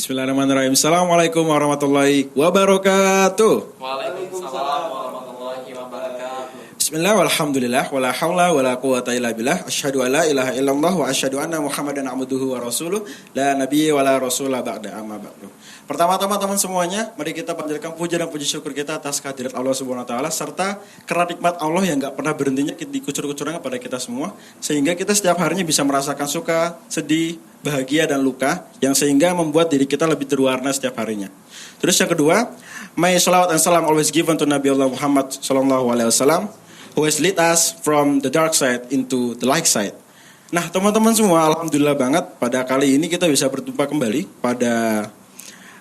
Bismillahirrahmanirrahim. Assalamualaikum warahmatullahi wabarakatuh. Waalaikumsalam warahmatullahi wabarakatuh. Bismillah walhamdulillah wala haula wala quwata illa billah. Asyhadu an la ilaha illallah wa asyhadu anna Muhammadan abduhu wa rasuluh. La nabiyya wala rasula ba'da amma ba'du. Pertama-tama teman semuanya, mari kita panjatkan puja dan puji syukur kita atas kehadirat Allah Subhanahu wa taala serta karena nikmat Allah yang enggak pernah berhentinya dikucur-kucurnya pada kita semua sehingga kita setiap harinya bisa merasakan suka, sedih, bahagia dan luka yang sehingga membuat diri kita lebih terwarna setiap harinya. Terus yang kedua, may salawat and salam always given to Nabi Allah Muhammad sallallahu alaihi wasallam who has lead us from the dark side into the light side. Nah, teman-teman semua, alhamdulillah banget pada kali ini kita bisa berjumpa kembali pada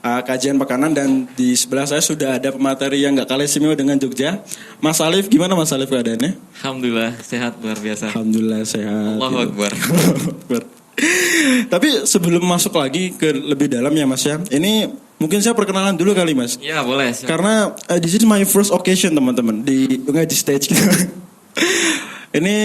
kajian makanan dan di sebelah saya sudah ada pemateri yang gak kalah istimewa dengan Jogja. Mas Alif, gimana Mas Alif keadaannya? Alhamdulillah sehat luar biasa. Alhamdulillah sehat. Allahu Akbar. Tapi sebelum masuk lagi ke lebih dalam ya Mas ya, ini mungkin saya perkenalan dulu kali Mas. Ya boleh. Karena this is my first occasion teman-teman di stage gitu. Ini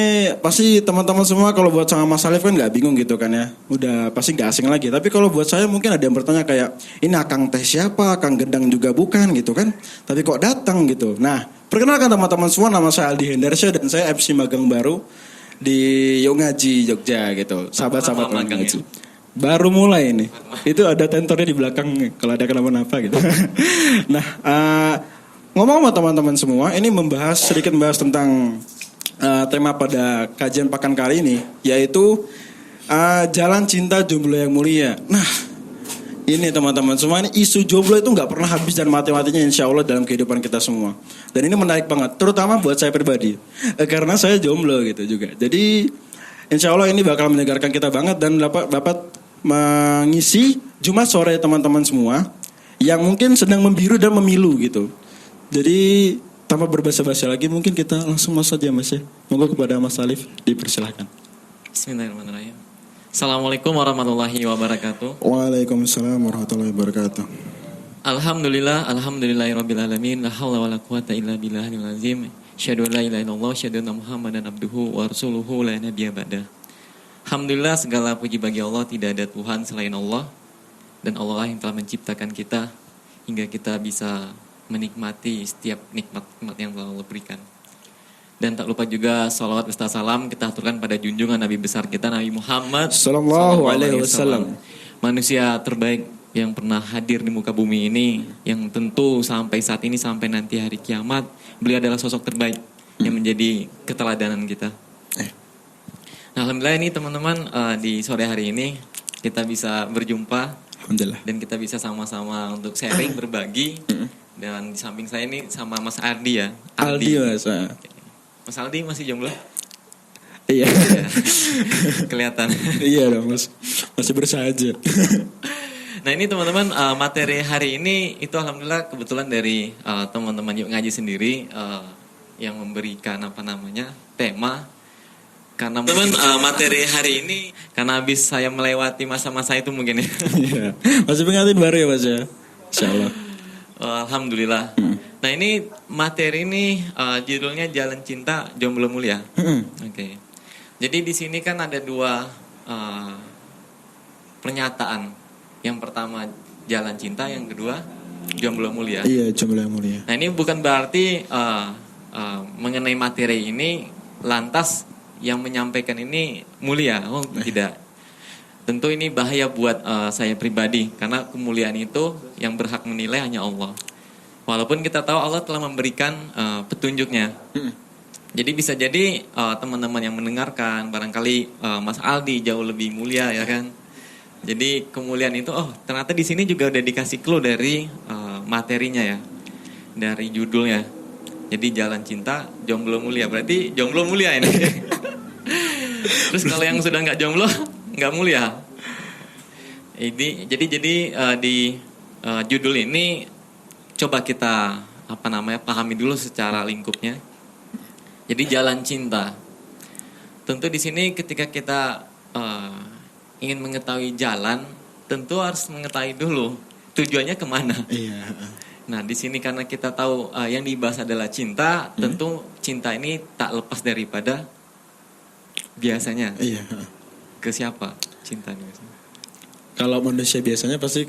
pasti teman-teman semua kalau buat sama Mas Alif kan nggak bingung gitu kan ya, udah pasti nggak asing lagi. Tapi kalau buat saya mungkin ada yang bertanya kayak, ini Akang Teh siapa, Akang Gendang juga bukan gitu kan. Tapi kok datang gitu. Nah, perkenalkan teman-teman semua, nama saya Aldi Hendarsya dan saya MC magang baru di Yuk Ngaji Jogja gitu. Sahabat-sahabat Yuk Ngaji. Baru mulai ini. Itu ada tentornya di belakang kalau ada kenapa-napa gitu. Nah, ngomong-ngomong teman-teman semua, ini sedikit membahas tentang tema pada kajian pekan kali ini, yaitu jalan cinta jomblo yang mulia. Nah, ini teman-teman semua, ini isu jomblo itu nggak pernah habis dan mati-matinya insya Allah dalam kehidupan kita semua. Dan ini menarik banget, terutama buat saya pribadi, karena saya jomblo gitu juga. Jadi insya Allah ini bakal menyegarkan kita banget dan dapat mengisi Jumat sore teman-teman semua yang mungkin sedang membiru dan memilu gitu. Jadi tanpa berbasa-basi lagi, mungkin kita langsung masuk saja Mas ya. Monggo kepada Mas Alif, dipersilahkan. Bismillahirrahmanirrahim. Assalamualaikum warahmatullahi wabarakatuh. Waalaikumsalam warahmatullahi wabarakatuh. Alhamdulillahirabbil alamin. La haula wala quwata illa billahil azim. Asyhadu an la ilaha illallah, asyhadu anna Muhammadan abduhu wa rasuluhu la nabiyya ba'da. Alhamdulillah, segala puji bagi Allah, tidak ada Tuhan selain Allah. Dan Allah yang telah menciptakan kita hingga kita bisa menikmati setiap nikmat yang telah Allah berikan. Dan tak lupa juga salawat beserta salam kita aturkan pada junjungan Nabi besar kita, Nabi Muhammad sallallahu alaihi wasallam. Manusia terbaik yang pernah hadir di muka bumi ini, yang tentu sampai saat ini sampai nanti hari kiamat, beliau adalah sosok terbaik yang menjadi keteladanan kita. Nah, alhamdulillah ini teman-teman, di sore hari ini kita bisa berjumpa. Alhamdulillah. Dan kita bisa sama-sama untuk sharing, berbagi. Dan di samping saya ini sama Mas Aldi ya. Aldi Mas. Mas Aldi masih jomblo? Iya. Kelihatan. Iya dong Mas. Masih bersahaja. Nah ini teman-teman, materi hari ini itu alhamdulillah kebetulan dari teman-teman Yuk Ngaji sendiri yang memberikan tema. Karena teman materi hari ini karena habis saya melewati masa-masa itu mungkin ya. Iya. Masih pengantin baru ya Mas ya. Insyaallah. Alhamdulillah. Nah ini materi ini judulnya Jalan Cinta Jomblo Mulia. Oke. Jadi di sini kan ada dua pernyataan. Yang pertama jalan cinta, yang kedua jomblo mulia. Iya, jomblo yang mulia. Nah ini bukan berarti mengenai materi ini lantas yang menyampaikan ini mulia. Oh tidak. Tentu ini bahaya buat saya pribadi karena kemuliaan itu yang berhak menilai hanya Allah. Walaupun kita tahu Allah telah memberikan petunjuknya. Jadi bisa jadi teman-teman yang mendengarkan barangkali Mas Aldi jauh lebih mulia ya kan. Jadi kemuliaan itu ternyata di sini juga udah dikasih clue dari materinya ya. Dari judulnya. Jadi jalan cinta jomblo mulia, berarti jomblo mulia ini. Terus kalau yang sudah nggak jomblo nggak mulia. Jadi di judul ini coba kita pahami dulu secara lingkupnya. Jadi jalan cinta. Tentu di sini ketika kita ingin mengetahui jalan, tentu harus mengetahui dulu tujuannya kemana. Iya. Nah di sini karena kita tahu yang dibahas adalah cinta, tentu cinta ini tak lepas daripada biasanya. Iya. Ke siapa cinta ini? Kalau manusia biasanya pasti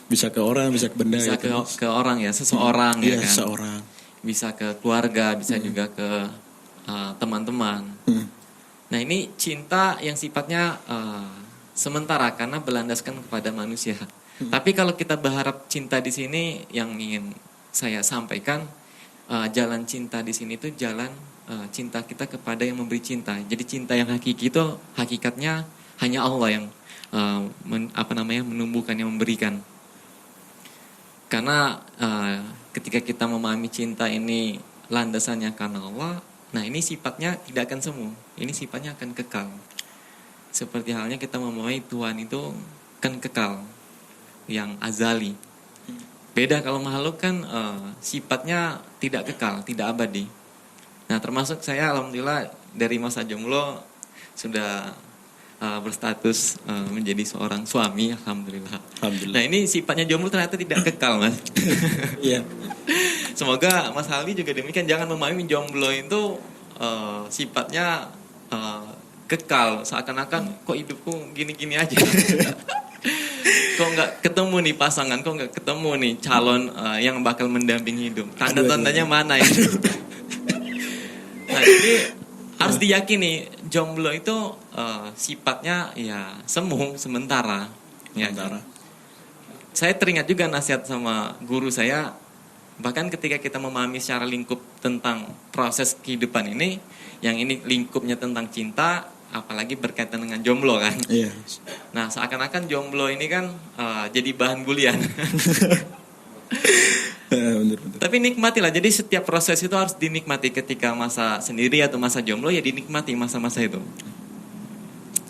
bisa ke orang, bisa ke benda Bisa gitu. ke orang ya, seseorang ya Iya, kan. seseorang. Bisa ke keluarga, bisa juga ke teman-teman. Nah ini cinta yang sifatnya sementara karena berlandaskan kepada manusia. Tapi kalau kita berharap cinta di sini, yang ingin saya sampaikan, jalan cinta di sini itu jalan cinta kita kepada yang memberi cinta. Jadi cinta yang hakiki itu hakikatnya hanya Allah yang menumbuhkan, yang memberikan. Karena ketika kita memahami cinta ini landasannya karena Allah, nah ini sifatnya tidak akan semu, ini sifatnya akan kekal. Seperti halnya kita memahami Tuhan itu kan kekal, yang azali. Beda kalau makhluk kan sifatnya tidak kekal, tidak abadi. Nah termasuk saya alhamdulillah dari masa jomblo sudah berstatus menjadi seorang suami, alhamdulillah. Alhamdulillah. Nah ini sifatnya jomblo ternyata tidak kekal, Mas. Iya. Semoga Mas Aldi juga demikian, jangan memahami jomblo itu sifatnya kekal, seakan-akan kok hidupku gini-gini aja. Kok nggak ketemu nih pasangan, kok nggak ketemu nih calon yang bakal mendampingi hidup. Tanda-tandanya mana ya? Nah ini harus diyakini jomblo itu sifatnya ya semu, sementara. Ya, Sementara. Saya teringat juga nasihat sama guru saya. Bahkan ketika kita memahami secara lingkup tentang proses kehidupan ini, yang ini lingkupnya tentang cinta, apalagi berkaitan dengan jomblo kan. Iya. Nah seakan-akan jomblo ini kan jadi bahan bulian. Bener. Tapi nikmatilah, jadi setiap proses itu harus dinikmati. Ketika masa sendiri atau masa jomblo ya dinikmati masa-masa itu.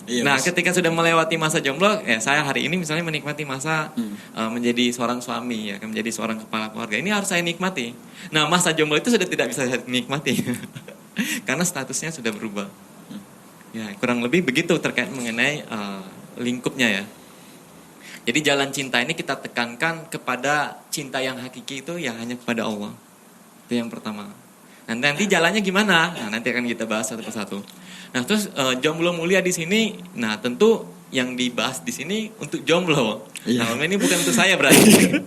Iya, Nah Mas. ketika sudah melewati masa jomblo, ya saya hari ini misalnya menikmati masa menjadi seorang suami, ya menjadi seorang kepala keluarga. Ini harus saya nikmati. Nah masa jomblo itu sudah tidak bisa saya nikmati. Karena statusnya sudah berubah. Ya kurang lebih begitu terkait mengenai lingkupnya ya. Jadi jalan cinta ini kita tekankan kepada cinta yang hakiki itu ya hanya kepada Allah. Itu yang pertama. Nah, nanti jalannya gimana? Nah, nanti akan kita bahas satu persatu. Nah, terus jomblo mulia di sini, nah tentu yang dibahas di sini untuk jomblo. Iya. Nah, ini bukan untuk saya berarti.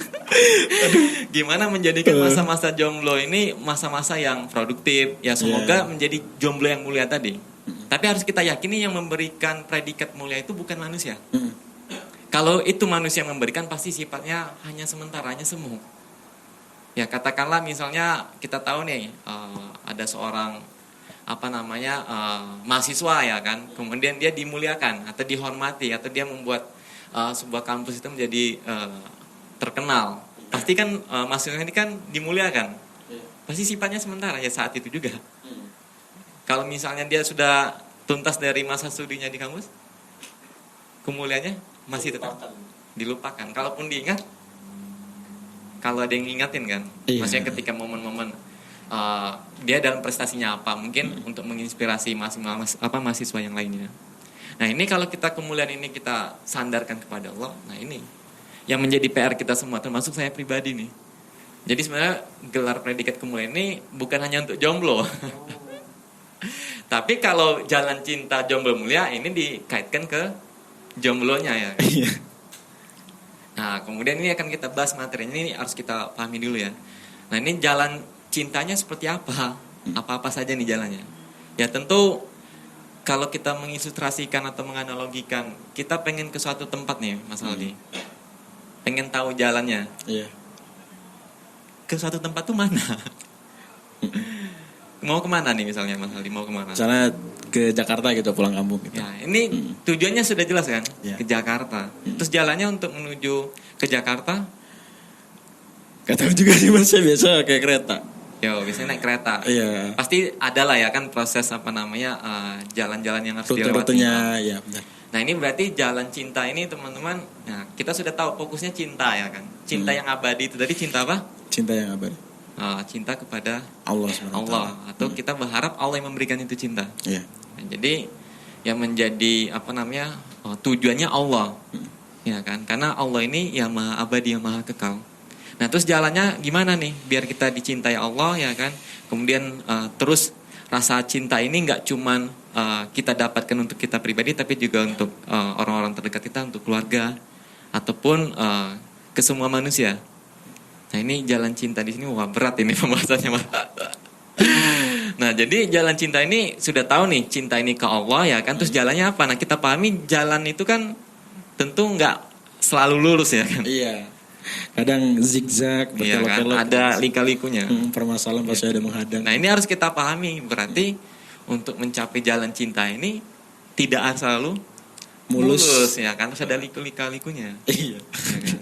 Gimana menjadikan masa-masa jomblo ini masa-masa yang produktif? Ya semoga menjadi jomblo yang mulia tadi. Tapi harus kita yakini yang memberikan predikat mulia itu bukan manusia. Kalau itu manusia yang memberikan, pasti sifatnya hanya sementara, hanya semu. Ya katakanlah misalnya kita tahu nih ada seorang mahasiswa ya kan, kemudian dia dimuliakan atau dihormati atau dia membuat sebuah kampus itu menjadi terkenal. Pasti kan mahasiswa ini kan dimuliakan. Pasti sifatnya sementara ya saat itu juga. Kalau misalnya dia sudah tuntas dari masa studinya di kampus, kemuliaannya masih tetap dilupakan. Kalaupun diingat, kalau ada yang ngingatin kan, maksudnya ketika momen-momen dia dalam prestasinya apa, mungkin untuk menginspirasi mahasiswa yang lainnya. Nah ini kalau kita kemuliaan ini kita sandarkan kepada Allah, nah ini yang menjadi PR kita semua, termasuk saya pribadi nih. Jadi sebenarnya gelar predikat kemuliaan ini bukan hanya untuk jomblo. Tapi kalau jalan cinta jomblo mulia ini dikaitkan ke jomblonya ya. Nah kemudian ini akan kita bahas materinya, ini harus kita pahami dulu ya. Nah ini jalan cintanya seperti apa? Apa-apa saja nih jalannya. Ya tentu kalau kita mengilustrasikan atau menganalogikan, kita pengen ke suatu tempat nih Mas Aldi. Pengen tahu jalannya. Iya. Ke suatu tempat tuh mana? Mau kemana nih misalnya Mas Aldi, mau kemana? Misalnya ke Jakarta gitu, pulang kampung gitu. Ya, ini tujuannya sudah jelas kan? Ya. Ke Jakarta. Terus jalannya untuk menuju ke Jakarta? Gak tahu juga sih Mas, saya biasa kayak kereta. Yo, biasanya naik kereta. Iya. Pasti ada lah ya kan proses jalan-jalan yang harus dilewati. Rute-rutenya, ya benar. Nah ini berarti jalan cinta ini teman-teman. Nah kita sudah tahu fokusnya cinta ya kan. Cinta yang abadi itu tadi cinta apa? Cinta yang abadi. Cinta kepada Allah SWT. Allah. Atau kita berharap Allah yang memberikan itu cinta. Iya. Nah, jadi yang menjadi tujuannya Allah. Ya kan? Karena Allah ini yang maha abadi, yang maha kekal. Nah terus jalannya gimana nih biar kita dicintai Allah ya kan. Kemudian terus rasa cinta ini nggak cuman kita dapatkan untuk kita pribadi, tapi juga untuk orang-orang terdekat kita, untuk keluarga, ataupun ke semua manusia. Nah ini jalan cinta di sini wah berat ini pembahasannya Mas. Nah jadi jalan cinta ini sudah tahu nih cinta ini ke Allah ya kan, terus jalannya apa? Nah kita pahami jalan itu kan tentu nggak selalu lurus ya kan. Iya. Kadang zigzag, Iya kan, berkelok-kelok. ada lika-likunya. Permasalahan pasti ada menghadang. Nah ini harus kita pahami, berarti untuk mencapai jalan cinta ini tidak harus selalu mulus ya kan, harus ada lika-likunya. Iya. Ya kan?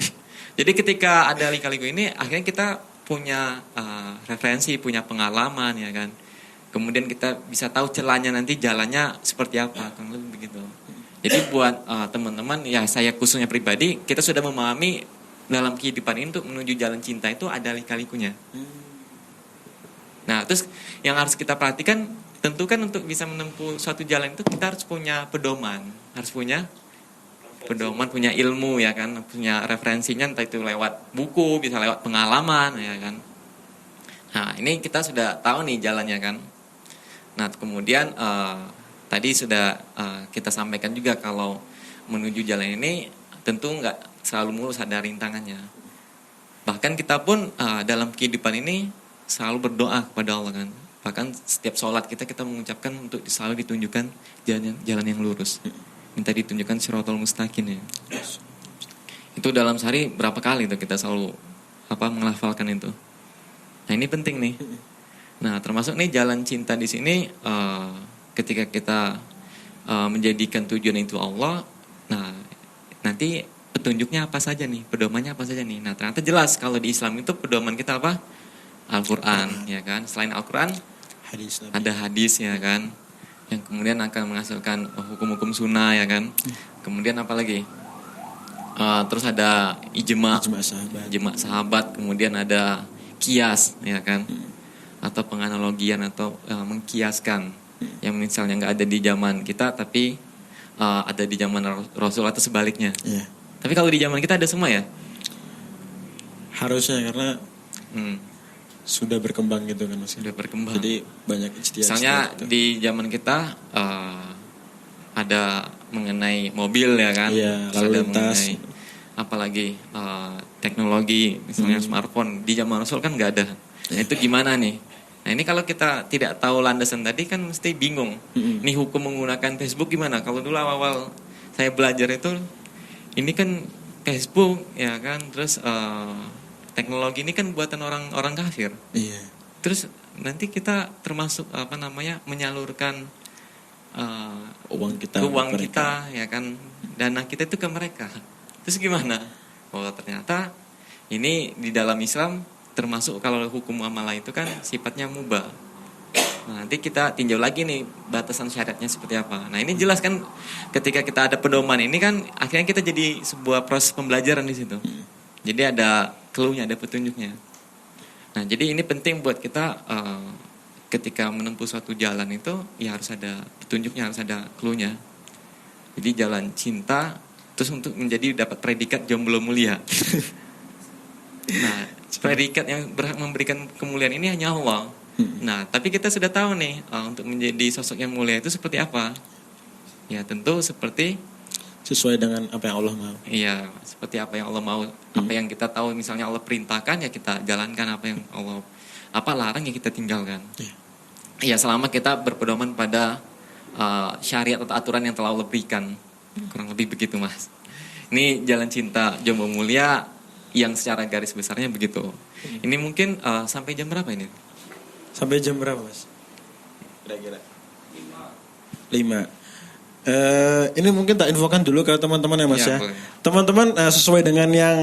Jadi ketika ada lika-liku ini akhirnya kita punya referensi, punya pengalaman ya kan. Kemudian kita bisa tahu celahnya nanti jalannya seperti apa, kan lebih begitu. Jadi buat teman-teman ya saya khususnya pribadi, kita sudah memahami dalam kehidupan ini untuk menuju jalan cinta itu ada lika-likunya. Nah, terus yang harus kita perhatikan tentu kan untuk bisa menempuh suatu jalan itu kita harus punya pedoman, harus punya pedoman, punya ilmu ya kan, punya referensinya entah itu lewat buku, bisa lewat pengalaman ya kan. Nah, ini kita sudah tahu nih jalannya kan. Nah, kemudian tadi sudah kita sampaikan juga kalau menuju jalan ini tentu nggak selalu mulus, ada rintangannya. Bahkan kita pun dalam kehidupan ini selalu berdoa kepada Allah kan. Bahkan setiap sholat kita mengucapkan untuk selalu ditunjukkan jalan yang lurus. Minta ditunjukkan siratal mustaqim ya. Itu dalam sehari berapa kali itu kita selalu menghafalkan itu. Nah ini penting nih. Nah termasuk nih jalan cinta di sini ketika kita menjadikan tujuan itu Allah. Nah nanti petunjuknya apa saja nih, pedomannya apa saja nih. Nah ternyata jelas kalau di Islam itu pedoman kita apa? Al-Quran ya kan. Selain Al-Quran ada hadis ya kan, yang kemudian akan menghasilkan hukum-hukum sunnah ya kan. Kemudian apa lagi? Terus ada ijma sahabat. Kemudian ada kias ya kan, atau penganalogian atau mengkiaskan yang misalnya nggak ada di zaman kita tapi ada di zaman Rasul atau sebaliknya. Iya. Tapi kalau di zaman kita ada semua ya? Harusnya karena sudah berkembang gitu kan Mas. Sudah berkembang. Jadi banyak ijtihad. Misalnya gitu. di zaman kita ada mengenai mobil ya kan, Iya, terus lalu ada lintas. mengenai apalagi teknologi, misalnya smartphone. Di zaman Rasul kan nggak ada. Nah itu gimana nih? Nah ini kalau kita tidak tahu landasan tadi kan mesti bingung. Nih hukum menggunakan Facebook gimana? Kalau dulu awal-awal saya belajar itu, ini kan Facebook ya kan, terus teknologi ini kan buatan orang kafir. Iya. Terus nanti kita termasuk menyalurkan Uang kita ya kan, dana kita itu ke mereka. Terus gimana? Oh ternyata ini di dalam Islam termasuk kalau hukum muamalah itu kan sifatnya mubah. Nah, nanti kita tinjau lagi nih batasan syariatnya seperti apa. Nah ini jelas kan ketika kita ada pedoman ini kan akhirnya kita jadi sebuah proses pembelajaran di situ. Jadi ada clue-nya, ada petunjuknya. Nah jadi ini penting buat kita ketika menempuh suatu jalan itu ya harus ada petunjuknya, harus ada clue-nya. Jadi jalan cinta terus untuk menjadi dapat predikat jomblo mulia. Nah predikat yang berhak memberikan kemuliaan ini hanya Allah. Nah tapi kita sudah tahu nih untuk menjadi sosok yang mulia itu seperti apa. Ya tentu seperti sesuai dengan apa yang Allah mau. Iya, seperti apa yang Allah mau. Apa yang kita tahu misalnya Allah perintahkan ya kita jalankan, apa yang Allah larang ya kita tinggalkan. Ya selama kita berpedoman pada syariat atau aturan yang telah Allah berikan. Kurang lebih begitu Mas. Ini jalan cinta jomblo mulia yang secara garis besarnya begitu. Ini mungkin sampai jam berapa ini? Sampai jam berapa Mas? Kira-kira 5. Ini mungkin tak infokan dulu ke teman-teman ya Mas ya. Teman-teman sesuai dengan yang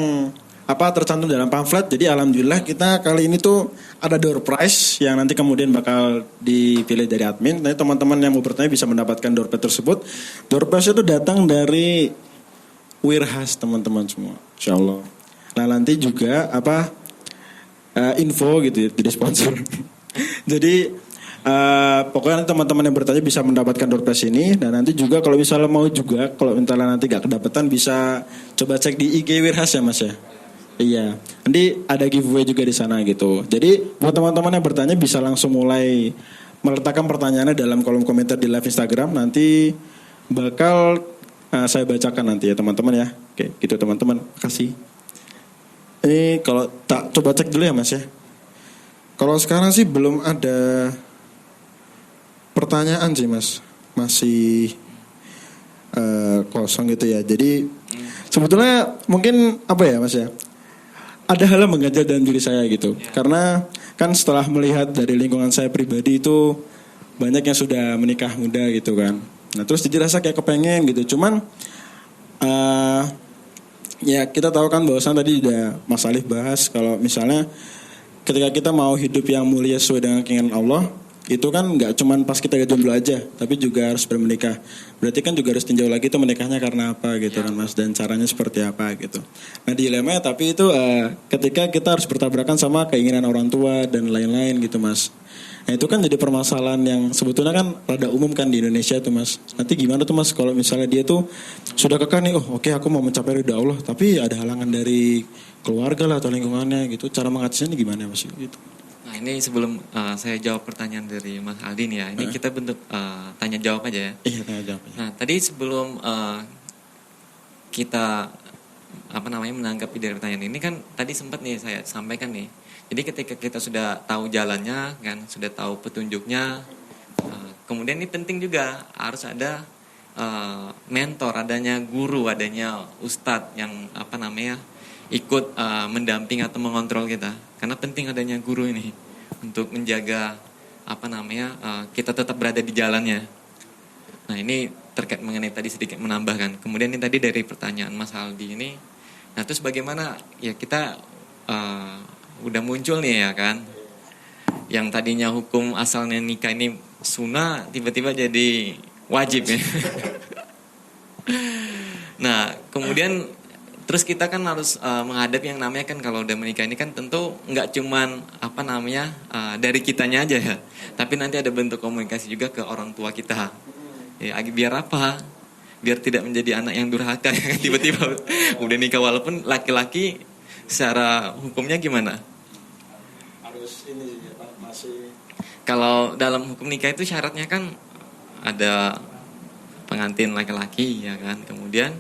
tercantum dalam pamflet. Jadi alhamdulillah kita kali ini tuh ada door prize yang nanti kemudian bakal dipilih dari admin. Nanti teman-teman yang mau bertanya bisa mendapatkan door prize tersebut. Door prize itu datang dari Wirhas teman-teman semua, insyaallah. Nah nanti juga info gitu ya, jadi sponsor. Jadi pokoknya teman-teman yang bertanya bisa mendapatkan door prize ini. Dan nanti juga kalau misalnya mau juga, kalau misalnya nanti gak kedapatan bisa coba cek di IG Wirhas ya Mas ya. Iya, nanti ada giveaway juga di sana gitu. Jadi buat teman-teman yang bertanya bisa langsung mulai meletakkan pertanyaannya dalam kolom komentar di live Instagram. Nanti bakal saya bacakan nanti ya teman-teman ya. Oke, gitu teman-teman. Makasih. Ini kalau tak coba cek dulu ya Mas ya. Kalau sekarang sih belum ada pertanyaan sih Mas. Masih kosong gitu ya. Jadi sebetulnya mungkin apa ya Mas ya? Ada hal yang mengganjal dalam diri saya gitu. Karena kan setelah melihat dari lingkungan saya pribadi itu banyak yang sudah menikah muda gitu kan. Nah terus jadi rasa kayak kepengen gitu. Cuman ya kita tahu kan bahwasan tadi udah Mas Alif bahas kalau misalnya ketika kita mau hidup yang mulia sesuai dengan keinginan Allah, itu kan nggak cuman pas kita jomblo aja, tapi juga harus bermenikah. Berarti kan juga harus tinjau lagi itu menikahnya karena apa gitu kan Mas, dan caranya seperti apa gitu. Nah dilemanya tapi itu ketika kita harus bertabrakan sama keinginan orang tua dan lain-lain gitu Mas. Nah itu kan jadi permasalahan yang sebetulnya kan rada umum kan di Indonesia tuh Mas. Nanti gimana tuh Mas kalau misalnya dia tuh sudah kekeh nih, oh oke, aku mau mencapai ridha Allah, tapi ada halangan dari keluarga lah atau lingkungannya gitu. Cara mengatasinya gimana Mas gitu? Nah ini sebelum saya jawab pertanyaan dari Mas Aldi nih ya, ini kita bentuk tanya jawab aja ya. Iya tanya jawab. Nah tadi sebelum kita menanggapi dari pertanyaan ini kan tadi sempat nih saya sampaikan nih. Jadi ketika kita sudah tahu jalannya kan, sudah tahu petunjuknya, kemudian ini penting juga harus ada mentor, adanya guru, adanya ustadz yang ikut mendamping atau mengontrol kita. Karena penting adanya guru ini untuk menjaga kita tetap berada di jalannya. Nah ini terkait mengenai tadi sedikit menambahkan. Kemudian ini tadi dari pertanyaan Mas Aldi ini. Nah terus bagaimana ya kita udah muncul nih ya kan. Yang tadinya hukum asalnya nikah ini sunnah tiba-tiba jadi wajib ya. Nah kemudian terus kita kan harus menghadapi yang namanya kan kalau udah menikah ini kan tentu nggak cuman dari kitanya aja ya. Tapi nanti ada bentuk komunikasi juga ke orang tua kita. Ya, biar apa? Biar tidak menjadi anak yang durhaka ya. Tiba-tiba udah nikah walaupun laki-laki secara hukumnya gimana? Harus ini masih. Kalau dalam hukum nikah itu syaratnya kan ada pengantin laki-laki ya kan. Kemudian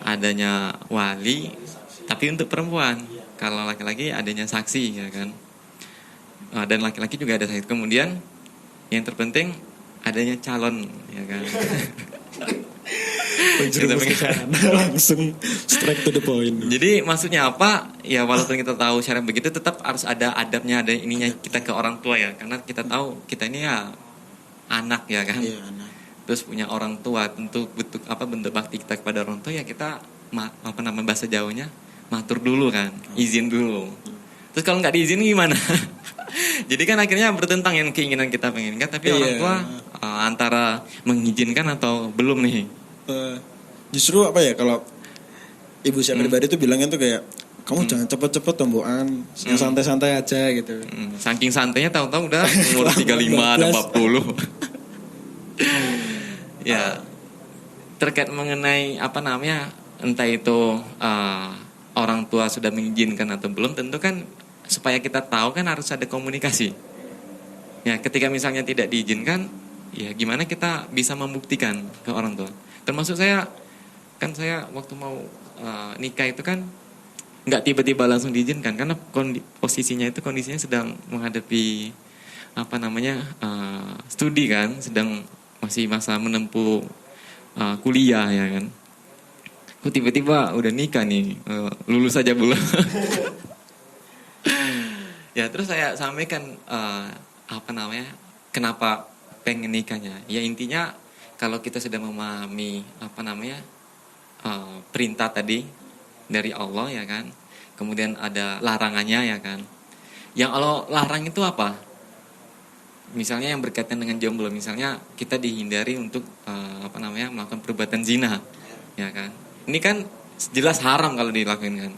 adanya wali tapi untuk perempuan. Kalau laki-laki adanya saksi ya kan. Dan laki-laki juga ada saksi. Kemudian yang terpenting adanya calon ya kan. Langsung straight to the point. Jadi maksudnya apa? Ya walaupun kita tahu syarat begitu tetap harus ada adabnya, ada ininya kita ke orang tua ya. Karena kita tahu kita ini ya anak ya kan. Iya, anak. Terus punya orang tua, tentu bentuk bakti kita kepada orang tua ya kita bahasa Jawanya matur dulu kan, izin dulu. Terus kalau nggak diizin gimana? Jadi kan akhirnya bertentang yang keinginan kita pengen kan, tapi orang tua antara mengizinkan atau belum nih. Justru apa ya kalau ibu saya pribadi tuh bilangnya tuh kayak kamu jangan cepet-cepet tombokan, yang santai-santai aja gitu. Saking santainya tahu-tahu udah umur 35 dan 40. Ya terkait mengenai entah itu orang tua sudah mengizinkan atau belum, tentu kan supaya kita tahu kan harus ada komunikasi. Ya ketika misalnya tidak diizinkan, ya gimana kita bisa membuktikan ke orang tua. Termasuk saya waktu mau nikah itu kan nggak tiba-tiba langsung diizinkan karena kondisinya sedang menghadapi studi kan, sedang masih masa menempuh kuliah ya kan. Kok tiba-tiba udah nikah nih, lulus aja belum. Ya terus saya sampaikan kenapa pengen nikahnya. Ya intinya kalau kita sudah memahami perintah tadi dari Allah ya kan. Kemudian ada larangannya ya kan. Yang Allah larang itu apa? Misalnya yang berkaitan dengan jomblo, misalnya kita dihindari untuk melakukan perbuatan zina, ya kan? Ini kan jelas haram kalau dilakukan kan,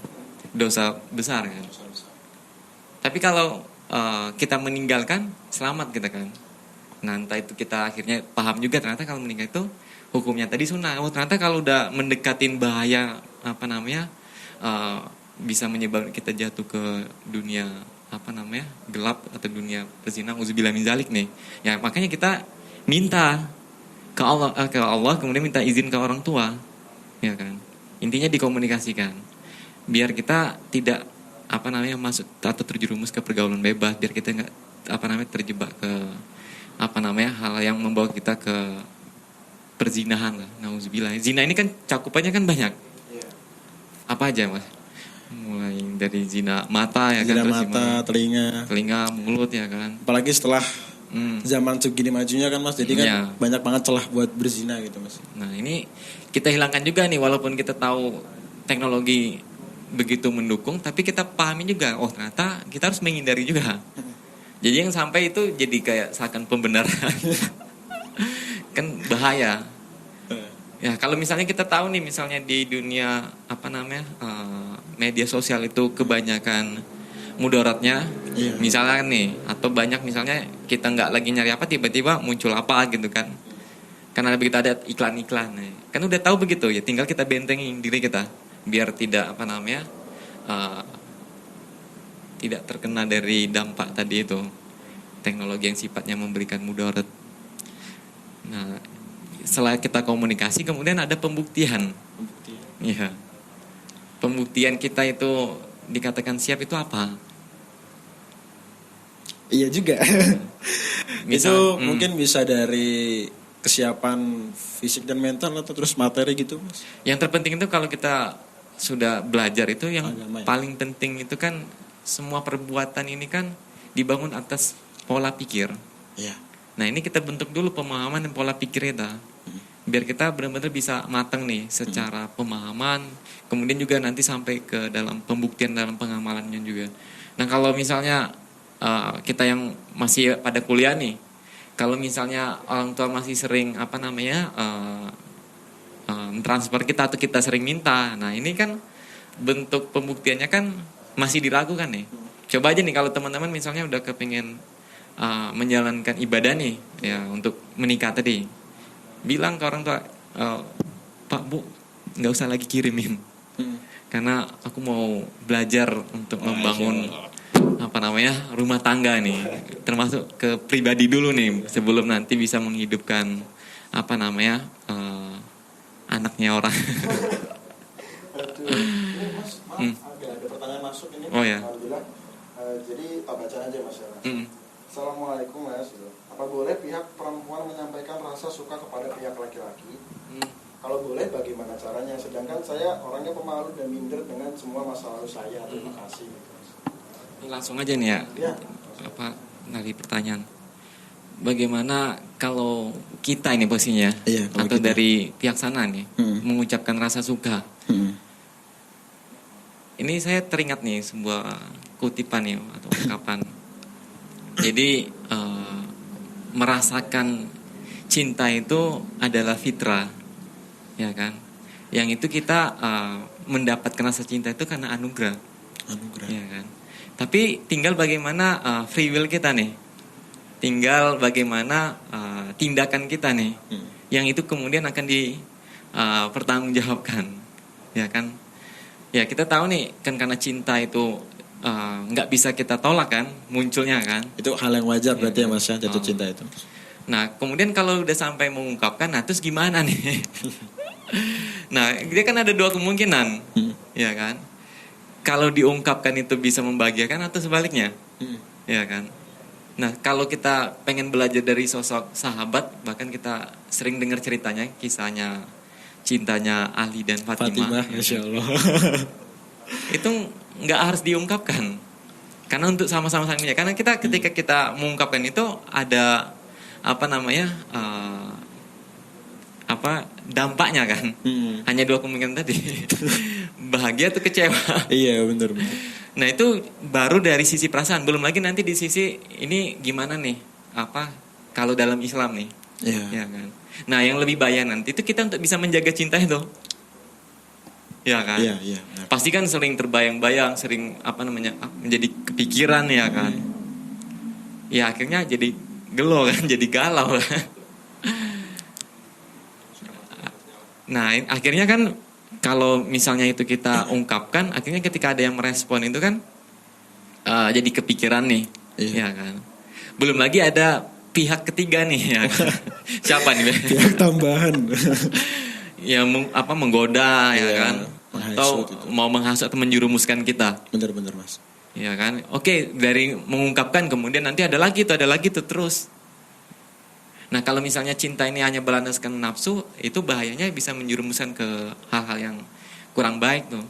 dosa besar kan. Tapi kalau kita meninggalkan, selamat kita kan. Nah entah itu kita akhirnya paham juga ternyata kalau meninggal itu hukumnya tadi sunnah. Oh ternyata kalau udah mendekatin bahaya bisa menyebabkan kita jatuh ke dunia gelap atau dunia perzinahan, uzubillah min zalik nih. Ya makanya kita minta ke Allah kemudian minta izin ke orang tua, ya kan. Intinya dikomunikasikan biar kita tidak masuk atau terjerumus ke pergaulan bebas, biar kita nggak terjebak ke hal yang membawa kita ke perzinahan lah. Nauzubillah. Zina ini kan cakupannya kan banyak. Apa aja mas? Mulai dari zina mata ya zina kan, mata, telinga, mulut ya kan. Apalagi setelah zaman segini majunya kan mas, jadi kan banyak banget celah buat berzina gitu mas. Nah ini kita hilangkan juga nih, walaupun kita tahu teknologi begitu mendukung, tapi kita pahami juga, oh ternyata kita harus menghindari juga. Jadi yang sampai itu jadi kayak seakan pembenaran. Kan bahaya. Ya kalau misalnya kita tahu nih, misalnya di dunia media sosial itu kebanyakan mudaratnya, misalnya nih, atau banyak misalnya kita nggak lagi nyari apa, tiba-tiba muncul apa gitu kan. Karena begitu ada iklan-iklan, kan udah tahu begitu ya, tinggal kita bentengin diri kita biar tidak tidak terkena dari dampak tadi itu, teknologi yang sifatnya memberikan mudarat. Nah, setelah kita komunikasi, kemudian ada pembuktian. Iya. Pembuktian kita itu dikatakan siap itu apa? Iya juga. Itu mungkin bisa dari kesiapan fisik dan mental atau terus materi gitu mas. Yang terpenting itu kalau kita sudah belajar itu yang paling penting itu kan, semua perbuatan ini kan dibangun atas pola pikir. Iya. Nah ini kita bentuk dulu pemahaman dan pola pikir kita, biar kita benar-benar bisa matang nih secara pemahaman, kemudian juga nanti sampai ke dalam pembuktian dalam pengamalannya juga. Nah kalau misalnya kita yang masih pada kuliah nih, kalau misalnya orang tua masih sering transfer kita atau kita sering minta, nah ini kan bentuk pembuktiannya kan masih diragukan nih. Coba aja nih kalau teman-teman misalnya udah kepingin menjalankan ibadah nih ya untuk menikah tadi, bilang ke orang tua, Pak Bu nggak usah lagi kirimin, karena aku mau belajar untuk membangun rumah tangga nih, termasuk ke pribadi dulu nih sebelum nanti bisa menghidupkan anaknya orang. Ada pertanyaan masuk ini. Oh ya. Jadi tak baca aja mas. Assalamualaikum mas. Apa boleh pihak perempuan menyampaikan rasa suka kepada pihak laki-laki? Kalau boleh bagaimana caranya? Sedangkan saya orangnya pemalu dan minder dengan semua masa lalu saya. Terima kasih. Ini langsung aja nih ya. Dari pertanyaan. Bagaimana kalau kita ini posisinya, atau kita dari pihak sana nih mengucapkan rasa suka? Ini saya teringat nih sebuah kutipan nih atau ungkapan. Jadi merasakan cinta itu adalah fitrah, ya kan? Yang itu kita mendapatkan rasa cinta itu karena anugerah, ya kan? Tapi tinggal bagaimana free will kita nih. Tinggal bagaimana tindakan kita nih, yang itu kemudian akan dipertanggungjawabkan, ya kan? Ya kita tahu nih kan, karena cinta itu nggak bisa kita tolak kan, munculnya kan. Itu hal yang wajar berarti ya mas ya, jatuh cinta itu. Nah kemudian kalau udah sampai mengungkapkan, nah terus gimana nih? Nah dia kan ada dua kemungkinan, ya kan? Kalau diungkapkan itu bisa membahagiakan atau sebaliknya, ya kan? Nah kalau kita pengen belajar dari sosok sahabat, bahkan kita sering dengar ceritanya, kisahnya cintanya Ali dan Fatimah, Masya Allah. Itu nggak harus diungkapkan, karena untuk sama-sama saling menyayangi. Karena kita ketika kita mengungkapkan itu ada dampaknya kan. Hanya dua kemungkinan tadi. Bahagia atau kecewa. Iya benar. Nah itu baru dari sisi perasaan, belum lagi nanti di sisi ini gimana nih, kalau dalam Islam nih, ya kan. Nah yang lebih bahaya nanti itu kita untuk bisa menjaga cinta itu, ya kan. Pasti kan sering terbayang-bayang, sering menjadi kepikiran ya kan. Ya akhirnya jadi gelo kan, jadi galau kan. Nah akhirnya kan kalau misalnya itu kita ungkapkan, akhirnya ketika ada yang merespon itu kan jadi kepikiran nih, ya kan. Belum lagi ada pihak ketiga nih ya. Siapa nih? Pihak tambahan. Yang menggoda ya Iya, kan, menghasut atau itu. mau menghasut atau menjerumuskan kita. Bener-bener Mas. Ya kan, oke, dari mengungkapkan kemudian nanti ada lagi tuh terus. Nah kalau misalnya cinta ini hanya berlandaskan nafsu, itu bahayanya bisa menjerumuskan ke hal-hal yang kurang baik tuh.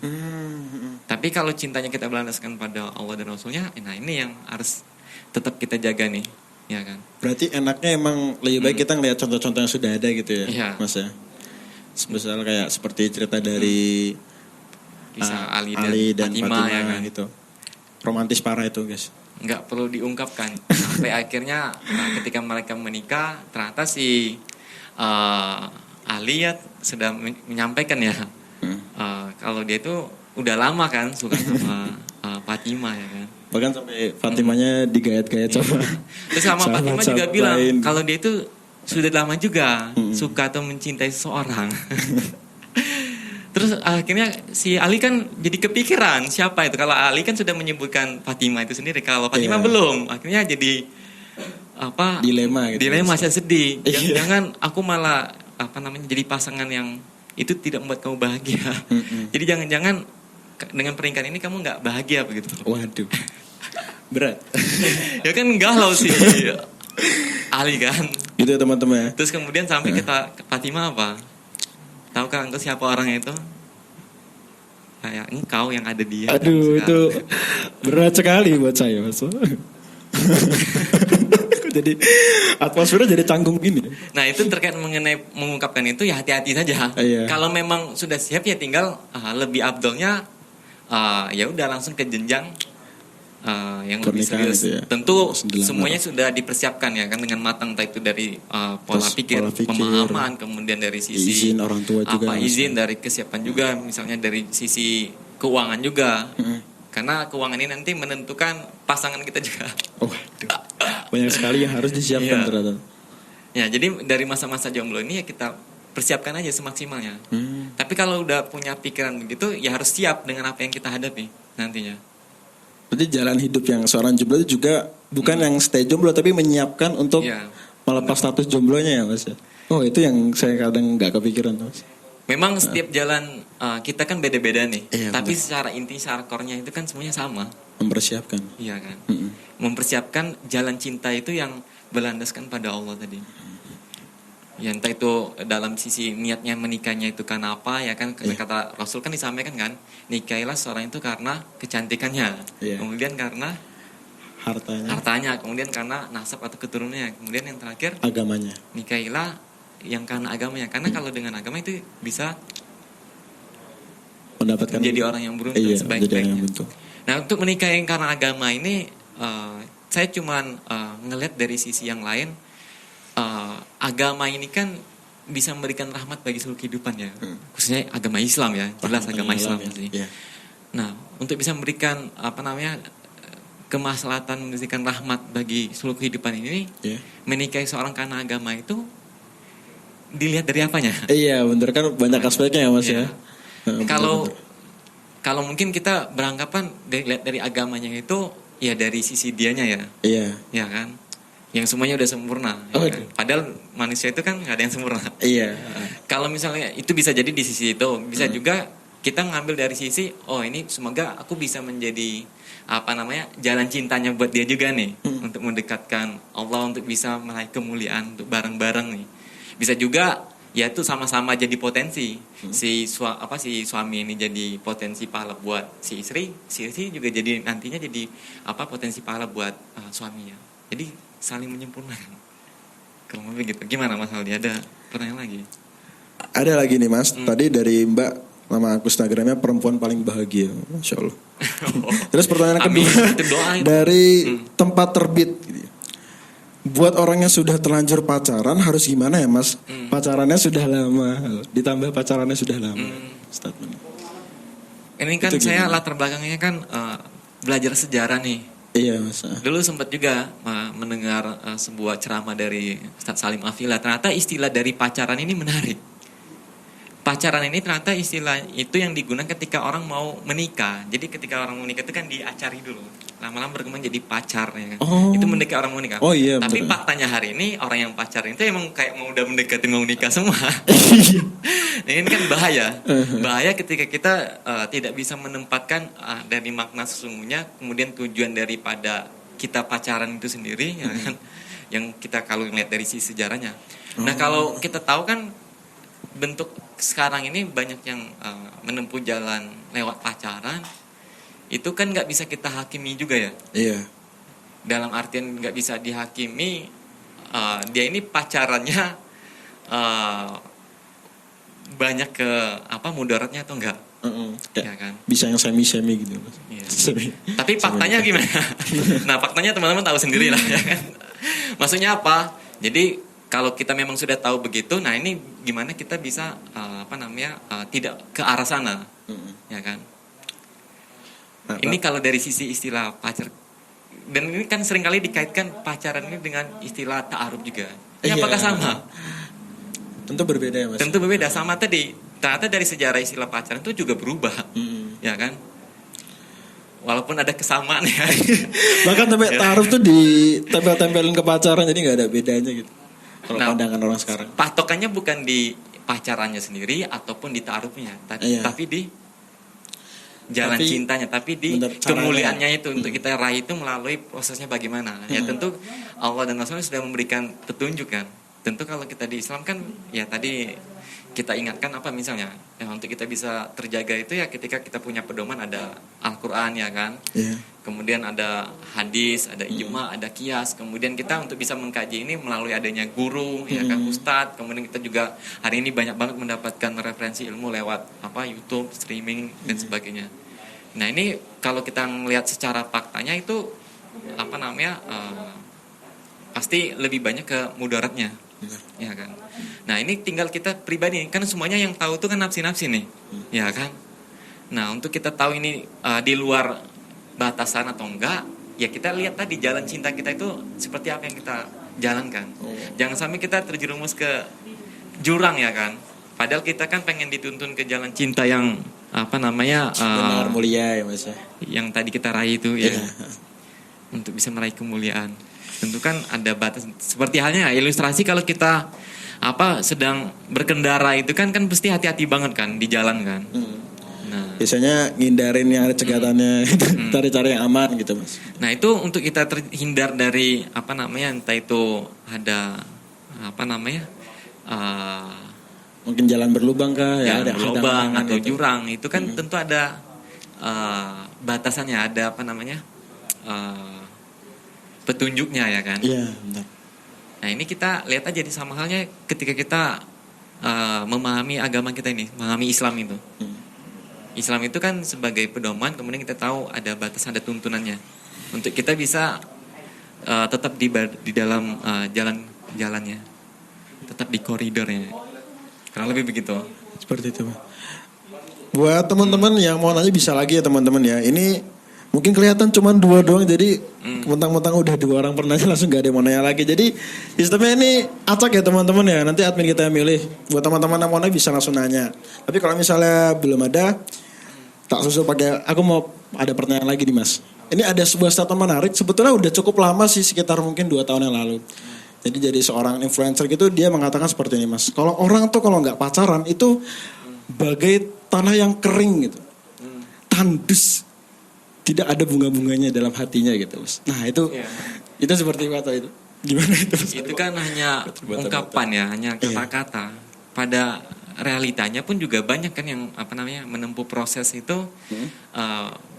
Tapi kalau cintanya kita berlandaskan pada Allah dan Rasulnya, nah ini yang harus tetap kita jaga nih, ya kan. Berarti enaknya emang lebih baik kita ngeliat contoh-contoh yang sudah ada gitu ya, Iya. Mas ya. Misal kayak seperti cerita dari Kisah Ali dan Fatimah, Fatimah ya kan. gitu. Romantis parah itu guys. Nggak perlu diungkapkan sampai akhirnya ketika mereka menikah ternyata si Ali ya sudah menyampaikan ya kalau dia itu udah lama kan suka sama Fatimah ya kan. Bahkan sampai Fatimahnya digayat-gayat sama. Terus sama Fatimah juga sahabat-sahabat bilang lain. kalau dia itu sudah lama juga suka atau mencintai seseorang. Terus akhirnya si Ali kan jadi kepikiran siapa itu. Kalau Ali kan sudah menyebutkan Fatimah itu sendiri. Kalau Fatimah Iya. belum. Akhirnya jadi Dilema gitu. Dilema, saya sedih. Iya. Jangan aku malah jadi pasangan yang itu tidak membuat kamu bahagia. Jadi jangan-jangan dengan pernikahan ini kamu nggak bahagia begitu. Waduh. Berat. Ya kan galau sih Ali kan. Gitu ya teman-teman. Terus kemudian sampai kita ke Fatimah apa? Tahukah engkau siapa orangnya itu? Kayak engkau yang ada dia. Aduh, itu berat sekali buat saya, Mas. Jadi atmosfernya jadi canggung gini. Nah itu terkait mengenai mengungkapkan itu ya hati-hati saja. Iya. Kalau memang sudah siap ya tinggal lebih abdolnya ya udah langsung ke jenjang yang lebih Pernikahan serius. itu ya. Tentu Sembilan semuanya sudah dipersiapkan ya kan dengan matang, entah itu dari pola Terus pikir, pola pikir, pemahaman, kemudian dari sisi izin orang tua juga, izin dari kesiapan juga, misalnya dari sisi keuangan juga. Karena keuangan ini nanti menentukan pasangan kita juga. Waduh. Banyak sekali yang harus disiapkan Iya. ternyata. Ya, jadi dari masa-masa jomblo ini ya kita persiapkan aja semaksimalnya. Tapi kalau udah punya pikiran begitu, ya harus siap dengan apa yang kita hadapi nantinya. Berarti jalan hidup yang seorang jomblo itu juga bukan yang stay jomblo tapi menyiapkan untuk Iya. melepas status jomblonya ya Mas ya. Oh itu yang saya kadang nggak kepikiran Mas. Memang setiap jalan kita kan beda-beda nih. Iya, Tapi benar. secara inti, secara core-nya itu kan semuanya sama. Mempersiapkan. Iya kan? Mempersiapkan jalan cinta itu yang berlandaskan pada Allah tadi. Ya entah itu dalam sisi niatnya menikahnya itu karena apa ya kan, kata Rasul kan disampaikan kan, nikahilah seorang itu karena kecantikannya, Iya. kemudian karena hartanya, kemudian karena nasab atau keturunannya, kemudian yang terakhir Agamanya. nikahilah yang karena agamanya, karena kalau dengan agama itu bisa Mendapatkan menjadi orang yang beruntung iya, menjadi orang yang sebaik-baiknya. beruntung. Nah untuk menikah yang karena agama ini saya cuman ngelihat dari sisi yang lain, agama ini kan bisa memberikan rahmat bagi seluruh kehidupan ya, khususnya agama Islam ya, jelas agama Islam ya. sih. Iya. Nah untuk bisa memberikan kemaslahatan, memberikan rahmat bagi seluruh kehidupan ini, Iya. menikahi seorang karena agama itu dilihat dari apanya? Iya, bener kan banyak aspeknya ya Mas Iya. ya. Heeh, Kalau bener-bener. kalau mungkin kita beranggapan dari agamanya itu ya dari sisi dianya ya, Iya. ya kan, yang semuanya udah sempurna. Ya Oh, kan? Padahal manusia itu kan nggak ada yang sempurna. Iya. Kalau misalnya itu bisa jadi di sisi itu, bisa juga kita ngambil dari sisi, oh ini semoga aku bisa menjadi jalan cintanya buat dia juga nih, untuk mendekatkan Allah, untuk bisa meraih kemuliaan untuk bareng-bareng nih. Bisa juga ya itu sama-sama jadi potensi. Si suami ini jadi potensi pahala buat si istri juga jadi nantinya jadi potensi pahala buat suaminya. Jadi saling menyempurnakan. Kalau mau begitu, gimana Mas Aldi? Ada pertanyaan lagi? Ada lagi nih Mas, tadi dari Mbak, nama aku Instagramnya perempuan paling bahagia, Masya Allah. Terus pertanyaan Amin, kedua itu doa itu. dari tempat terbit. Gitu. Buat orang yang sudah terlanjur pacaran harus gimana ya Mas? Pacarannya sudah lama, ditambah pacarannya sudah lama. Statement. Ini kan Itu saya gimana? latar belakangnya kan belajar sejarah nih. Iya Mas. Dulu sempat juga mendengar sebuah ceramah dari Ustadz Salim Afila. Ternyata istilah dari pacaran ini menarik. pacaran ini ternyata istilah itu yang digunakan ketika orang mau menikah. Jadi ketika orang mau menikah itu kan diacari dulu. Lama-lama berkembang jadi pacar ya kan. Oh. Itu mendekati orang mau nikah. Oh iya, Tapi betul. faktanya hari ini orang yang pacaran itu emang kayak mau udah mendekati mau nikah semua. Ini kan bahaya. Bahaya ketika kita tidak bisa menempatkan dari makna sesungguhnya, kemudian tujuan daripada kita pacaran itu sendiri ya kan. Yang kita kalau lihat dari sisi sejarahnya. Nah, kalau kita tahu kan bentuk sekarang ini banyak yang menempuh jalan lewat pacaran, itu kan nggak bisa kita hakimi juga ya. Iya. Dalam artian nggak bisa dihakimi, dia ini pacarannya banyak ke mudaratnya atau enggak? Ya kan. Bisa yang semi gitu. Iya. Semi. Tapi faktanya gimana? Nah, faktanya teman-teman tahu sendiri lah ya kan. Maksudnya apa? Jadi kalau kita memang sudah tahu begitu, nah ini gimana kita bisa tidak ke arah sana, ya kan? Ini kalau dari sisi istilah pacar, dan ini kan seringkali dikaitkan pacaran ini dengan istilah ta'aruf juga. Ya, apakah sama? Tentu berbeda ya, Mas. Tentu berbeda. Sama tadi, ternyata dari sejarah istilah pacaran itu juga berubah, ya kan? Walaupun ada kesamaan ya. Bahkan sampai ta'aruf tuh ditempel-tempelin ke pacaran, jadi nggak ada bedanya gitu. Kalau pandangan orang sekarang. Patokannya bukan di pacarannya sendiri ataupun di ta'arufnya, tapi di jalan cintanya, tapi di kemuliaannya itu untuk kita raih itu melalui prosesnya bagaimana. Ya tentu Allah dan Rasulnya sudah memberikan petunjuk kan. Tentu kalau kita di Islam kan ya tadi kita ingatkan apa misalnya ya, untuk kita bisa terjaga itu ya ketika kita punya pedoman ada Al-Quran ya kan. Kemudian ada hadis, ada ijma, ada kias. Kemudian kita untuk bisa mengkaji ini melalui adanya guru, ya kan, ustadz. Kemudian kita juga hari ini banyak banget mendapatkan referensi ilmu lewat YouTube, streaming dan sebagainya. Nah ini kalau kita melihat secara faktanya itu pasti lebih banyak ke mudaratnya, ya kan. Nah ini tinggal kita pribadi, kan semuanya yang tahu itu kan nafsi-nafsi nih, ya kan. Nah untuk kita tahu ini di luar batasan atau enggak, ya kita lihat tadi jalan cinta kita itu seperti apa yang kita jalankan. Jangan sampai kita terjerumus ke jurang ya kan. Padahal kita kan pengen dituntun ke jalan cinta yang benar mulia ya Mas ya. Yang tadi kita raih itu ya. Untuk bisa meraih kemuliaan. Tentu kan ada batas. Seperti halnya ilustrasi kalau kita sedang berkendara itu kan pasti hati-hati banget kan di jalan kan. Nah, biasanya ngindarin yang ada cegatannya, cari-cari yang aman gitu Mas. Nah itu untuk kita terhindar dari entah itu ada mungkin jalan berlubang kah ya, ada berlubang atau gitu. Jurang itu kan tentu ada batasannya, ada petunjuknya ya kan. Iya benar. Nah ini kita lihat aja di sama halnya ketika kita memahami agama kita ini, memahami Islam itu. Islam itu kan sebagai pedoman, kemudian kita tahu ada batasan, ada tuntunannya untuk kita bisa tetap di dalam jalannya, tetap di koridornya. Kurang lebih begitu. Seperti itu. Buat teman-teman yang mau nanya bisa lagi ya teman-teman ya. Ini mungkin kelihatan cuma 2 doang, jadi mentang-mentang udah 2 orang pernah langsung gak ada yang mau nanya lagi. Jadi sistemnya ini acak ya teman-teman ya. Nanti admin kita yang milih. Buat teman-teman yang mau nanya bisa langsung nanya. Tapi kalau misalnya belum ada, tak susul pakai aku mau ada pertanyaan lagi nih Mas. Ini ada sebuah statement menarik. Sebetulnya udah cukup lama sih, sekitar mungkin 2 tahun yang lalu. Jadi seorang influencer gitu dia mengatakan seperti ini Mas. Kalau orang tuh kalau nggak pacaran itu bagai tanah yang kering gitu, tandus. Tidak ada bunga-bunganya dalam hatinya gitu Mas. Nah itu seperti apa itu? Gimana itu Mas? Itu kan hanya ungkapan ya, hanya kata-kata. Pada realitanya pun juga banyak kan yang menempuh proses itu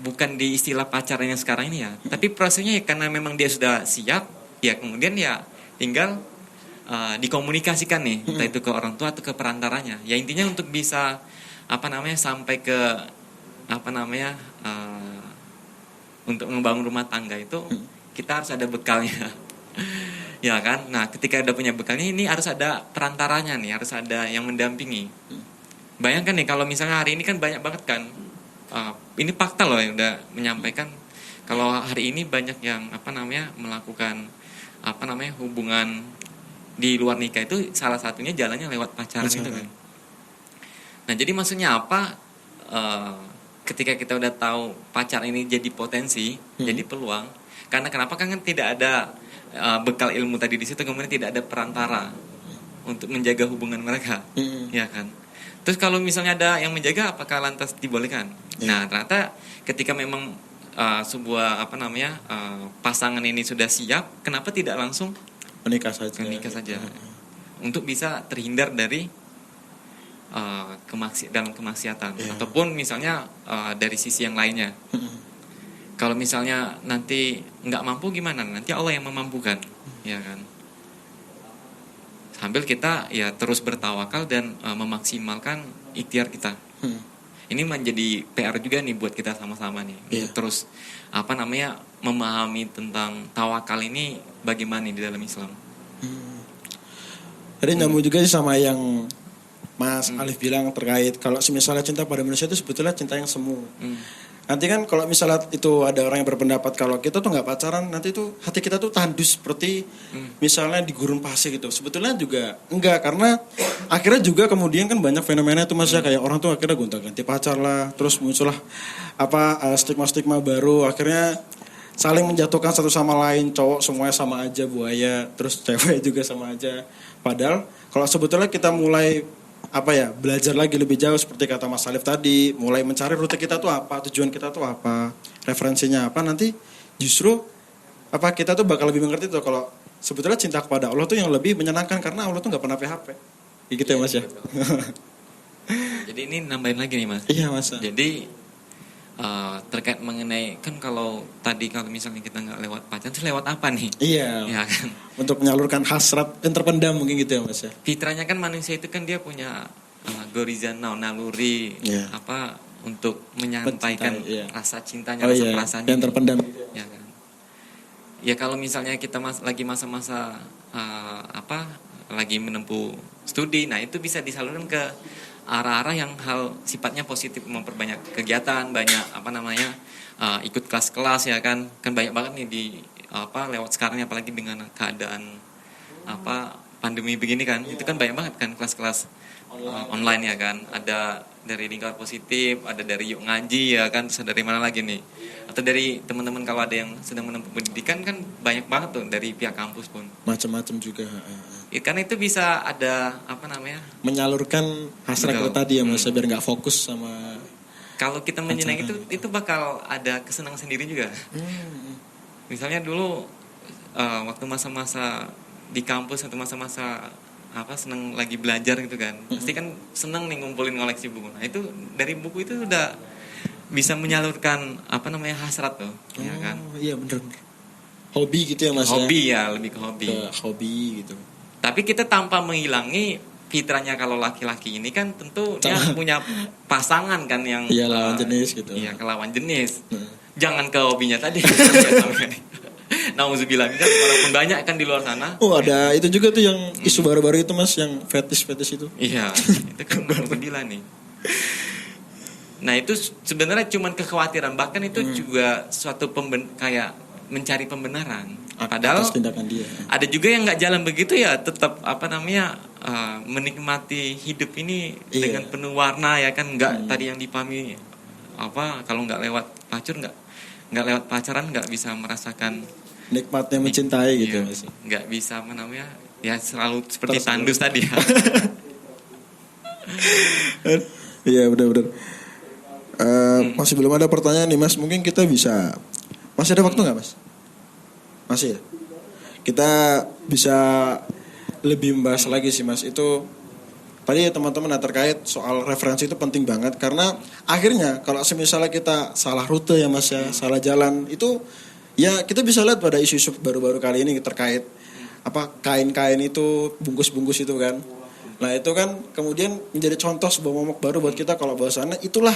bukan di istilah pacarannya sekarang ini ya. Tapi prosesnya ya karena memang dia sudah siap, ya kemudian ya tinggal dikomunikasikan nih, entah itu ke orang tua atau ke perantaranya. Ya intinya untuk bisa sampai ke untuk membangun rumah tangga itu kita harus ada bekalnya. Ya kan? Nah, ketika udah punya bekalnya ini harus ada perantaranya nih, harus ada yang mendampingi. Bayangkan nih kalau misalnya hari ini kan banyak banget kan ini fakta loh yang udah menyampaikan kalau hari ini banyak yang melakukan hubungan di luar nikah itu salah satunya jalannya lewat pacaran itu kan. Nah, jadi maksudnya apa? Ketika kita udah tahu pacar ini jadi potensi, jadi peluang. Karena kenapa kan tidak ada bekal ilmu tadi di situ, kemudian tidak ada perantara untuk menjaga hubungan mereka, ya kan? Terus kalau misalnya ada yang menjaga, apakah lantas dibolehkan? Nah, ternyata ketika memang sebuah pasangan ini sudah siap, kenapa tidak langsung Menikah saja. Untuk bisa terhindar dari dalam kemaksiatan, ataupun misalnya dari sisi yang lainnya. Kalau misalnya nanti nggak mampu gimana? Nanti Allah yang memampukan, ya kan? Sambil kita ya terus bertawakal dan memaksimalkan ikhtiar kita. Ini menjadi PR juga nih buat kita sama-sama nih. Untuk terus memahami tentang tawakal ini bagaimana di dalam Islam. Jadi nyambung juga sih sama yang Mas Alif bilang terkait kalau misalnya cinta pada manusia itu sebetulnya cinta yang semu. Nanti kan kalau misalnya itu ada orang yang berpendapat kalau kita tuh nggak pacaran, nanti itu hati kita tuh tandus seperti misalnya di gurun pasir gitu. Sebetulnya juga enggak, karena akhirnya juga kemudian kan banyak fenomena itu Mas ya, kayak orang tuh akhirnya gonta-ganti pacar lah, terus muncullah stigma-stigma baru, akhirnya saling menjatuhkan satu sama lain, cowok semuanya sama aja buaya, terus cewek juga sama aja. Padahal kalau sebetulnya kita mulai belajar lagi lebih jauh seperti kata Mas Alif tadi, mulai mencari rute kita tuh apa, tujuan kita tuh apa, referensinya apa, nanti justru kita tuh bakal lebih mengerti tuh kalau sebetulnya cinta kepada Allah tuh yang lebih menyenangkan karena Allah tuh nggak pernah PHP. Gitu ya Mas ya. Jadi ini nambahin lagi nih Mas. Iya Mas. Jadi terkait mengenai kan kalau misalnya kita nggak lewat pacaran, terus lewat apa nih? Iya. Ya kan. Untuk menyalurkan hasrat yang terpendam mungkin gitu ya Mas ya. Fitrahnya kan manusia itu kan dia punya gorizan naluri untuk menyampaikan rasa cintanya, rasa perasaannya yang terpendam. Ya kan. Ya kalau misalnya kita lagi masa-masa lagi menempuh studi, nah itu bisa disalurkan ke arah-arah yang hal sifatnya positif, memperbanyak kegiatan, banyak ikut kelas-kelas ya kan banyak banget nih di lewat sekarang apalagi dengan keadaan pandemi begini kan, itu kan banyak banget kan kelas-kelas online ya kan, ada dari lingkar positif, ada dari yuk ngaji ya kan, terus dari mana lagi nih, atau dari teman-teman kalau ada yang sedang menempuh pendidikan kan banyak banget tuh dari pihak kampus pun macam-macam juga. Karena itu bisa ada menyalurkan hasrat kita tadi ya Mas, biar nggak fokus sama. Kalau kita menyenang itu bakal ada kesenangan sendiri juga. Misalnya dulu waktu masa-masa di kampus atau masa-masa senang lagi belajar gitu kan, pasti kan senang nih ngumpulin koleksi buku. Nah itu dari buku itu udah bisa menyalurkan hasrat tuh, ya kan? Iya bener. Hobi gitu ya Mas. Hobi ya, lebih ke hobi. Hobi gitu. Tapi kita tanpa menghilangi fitrahnya kalau laki-laki ini kan tentu dia punya pasangan kan yang lawan jenis gitu. Iya, lawan jenis. Jangan ke hobinya tadi. Nauzubillah, kan walaupun banyak kan di luar sana. Ada itu juga tuh yang isu baru-baru itu Mas, yang fetish itu. Iya, itu kan nauzubillah nih. Nah, itu sebenarnya cuma kekhawatiran, bahkan itu juga suatu kayak mencari pembenaran. Padahal tindakan dia. Ada juga yang nggak jalan begitu ya, tetap menikmati hidup ini dengan penuh warna ya kan, nggak tadi yang dipahami kalau nggak lewat nggak lewat pacaran nggak bisa merasakan nikmatnya mencintai gitu Mas. Nggak bisa ya selalu seperti tandus tadi ya. Iya benar-benar. Masih belum ada pertanyaan nih Mas, mungkin kita bisa. Masih ada waktu nggak Mas? Masih ya? Kita bisa lebih membahas lagi sih Mas. Itu tadi teman-teman terkait soal referensi itu penting banget. Karena akhirnya kalau misalnya kita salah rute ya Mas ya, salah jalan, itu ya kita bisa lihat pada isu-isu baru-baru kali ini terkait kain-kain itu, bungkus-bungkus itu kan. Nah itu kan kemudian menjadi contoh sebuah momok baru buat kita kalau bahwasannya itulah